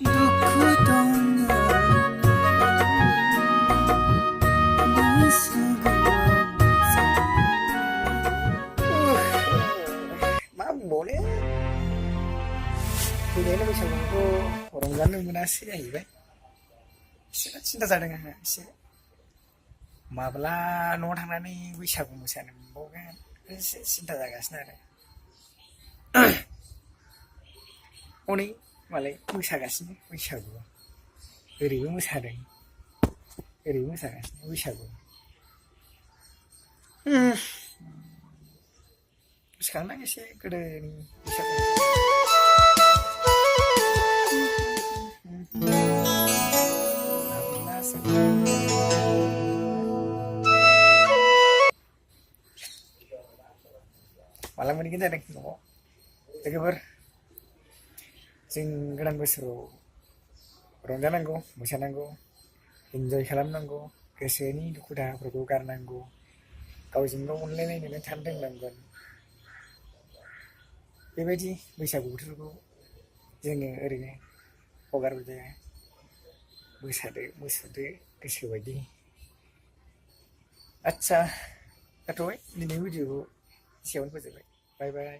दुखु दङ मा बुंबावनो फैनायानो बैसागुखौ रंजानो मोनासै जाहैबाय एसे सिन्था जादों आंहा एसे माब्ला न'आव थांनानै बैसागु मोसानो मोनबावगोन एसे सिन्था जागासिनो आरो हनै मालाय मोसागासिनो बैसागु ओरैबो मोसादों ओरैबो मोसागासिनो बैसागु गोसोखांना एसे गोदोनि बैसागु माला मोनहैगोन जादों न'आव लोगोफोर जों गोदान बोसोराव रंजानांगौ मोसानांगौ इन्जय खालामनांगौ गोसोनि दुखु दाहाफोरखौ गारनांगौ गावजों गाव अनलायलायनानै थानो रोंनांगोन बेबायदि बैसागु बोथोरखौ जोङो ओरैनो हगारहरजाया मोसादो मुसुरदो गोसो बायदि आच्छा जाथ'बाय दिनैनि भिडिअखौ एसेयावनो फोजोबबाय बाय बाय